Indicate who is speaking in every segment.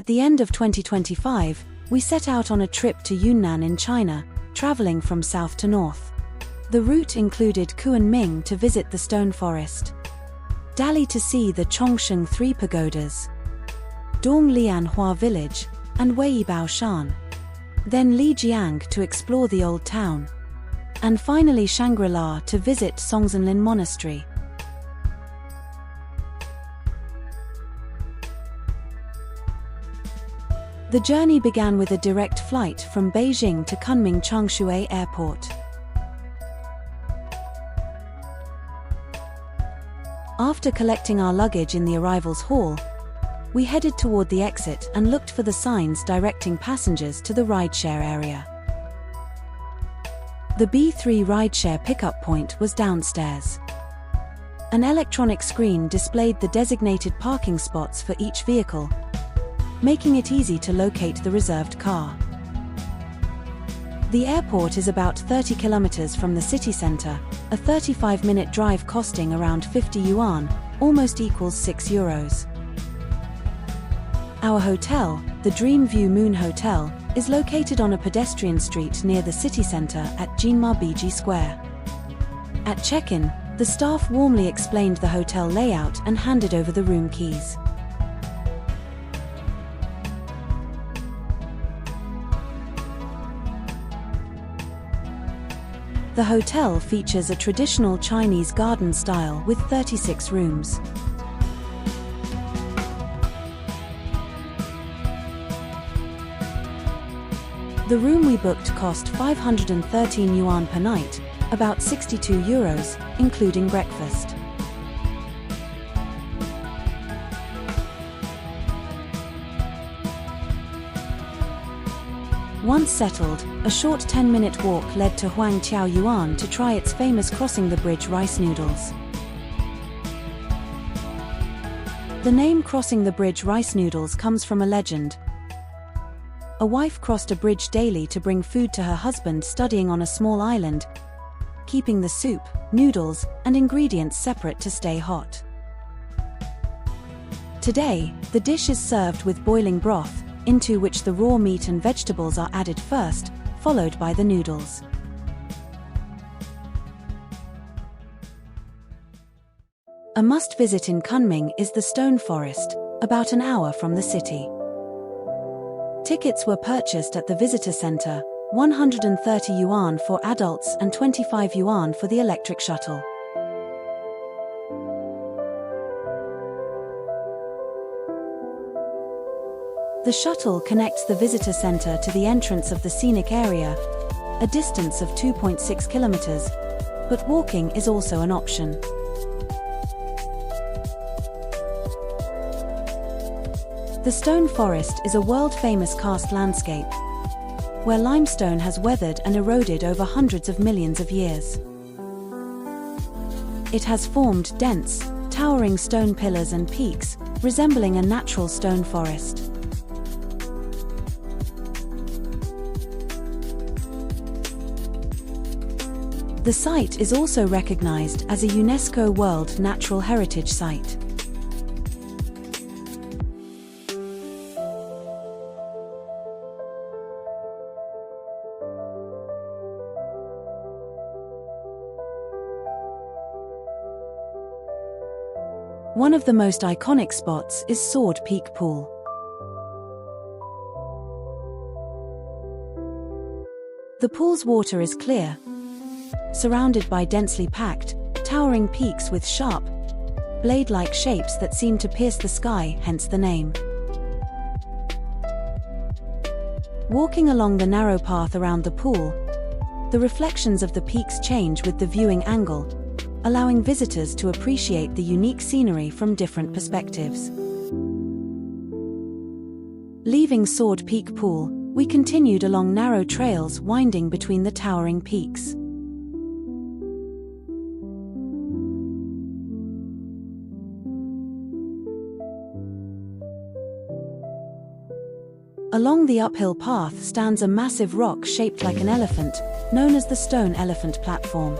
Speaker 1: At the end of 2025, we set out on a trip to Yunnan in China, traveling from south to north. The route included Kunming to visit the stone forest, Dali to see the Chongsheng Three Pagodas, Donglianhua village, and Weibao Shan. Then Lijiang to explore the old town. And finally Shangri-La to visit Songzhenlin Monastery. The journey began with a direct flight from Beijing to Kunming Changshui Airport. After collecting our luggage in the arrivals hall, we headed toward the exit and looked for the signs directing passengers to the rideshare area. The B3 rideshare pickup point was downstairs. An electronic screen displayed the designated parking spots for each vehicle, making it easy to locate the reserved car. The airport is about 30 kilometers from the city center, a 35-minute drive costing around 50 yuan, almost equals €6. Our hotel, the Dream View Moon Hotel, is located on a pedestrian street near the city center at Jinmabiji Square. At check-in, the staff warmly explained the hotel layout and handed over the room keys. The hotel features a traditional Chinese garden style with 36 rooms. The room we booked cost 513 yuan per night, about €62, including breakfast. Once settled, a short 10-minute walk led to Huangqiao Yuan to try its famous crossing the bridge rice noodles. The name crossing the bridge rice noodles comes from a legend. A wife crossed a bridge daily to bring food to her husband studying on a small island, keeping the soup, noodles, and ingredients separate to stay hot. Today, the dish is served with boiling broth, into which the raw meat and vegetables are added first, followed by the noodles. A must-visit in Kunming is the Stone Forest, about an hour from the city. Tickets were purchased at the visitor center, 130 yuan for adults and 25 yuan for the electric shuttle. The shuttle connects the visitor center to the entrance of the scenic area, a distance of 2.6 kilometers, but walking is also an option. The Stone Forest is a world-famous karst landscape, where limestone has weathered and eroded over hundreds of millions of years. It has formed dense, towering stone pillars and peaks, resembling a natural stone forest. The site is also recognized as a UNESCO World Natural Heritage Site. One of the most iconic spots is Sword Peak Pool. The pool's water is clear, surrounded by densely packed, towering peaks with sharp, blade-like shapes that seem to pierce the sky, hence the name. Walking along the narrow path around the pool, the reflections of the peaks change with the viewing angle, allowing visitors to appreciate the unique scenery from different perspectives. Leaving Sword Peak Pool, we continued along narrow trails winding between the towering peaks. Along the uphill path stands a massive rock shaped like an elephant, known as the Stone Elephant Platform.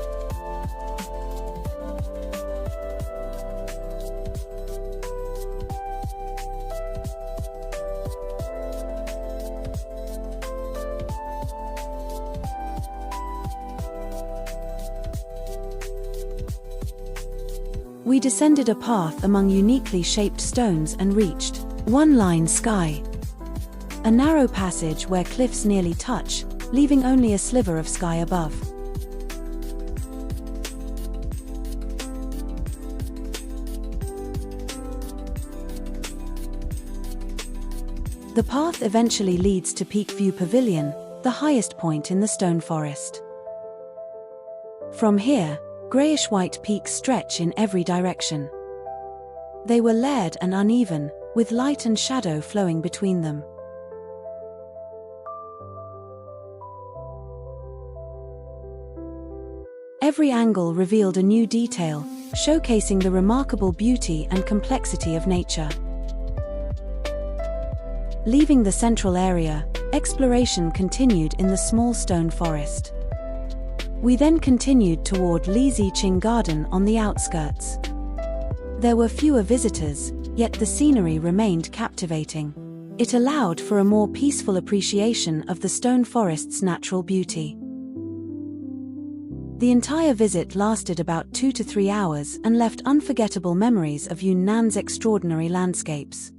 Speaker 1: We descended a path among uniquely shaped stones and reached one-line sky, a narrow passage where cliffs nearly touch, leaving only a sliver of sky above. The path eventually leads to Peak View Pavilion, the highest point in the stone forest. From here, grayish-white peaks stretch in every direction. They were layered and uneven, with light and shadow flowing between them. Every angle revealed a new detail, showcasing the remarkable beauty and complexity of nature. Leaving the central area, exploration continued in the small stone forest. We then continued toward Lijiang Garden on the outskirts. There were fewer visitors, yet the scenery remained captivating. It allowed for a more peaceful appreciation of the stone forest's natural beauty. The entire visit lasted about 2 to 3 hours and left unforgettable memories of Yunnan's extraordinary landscapes.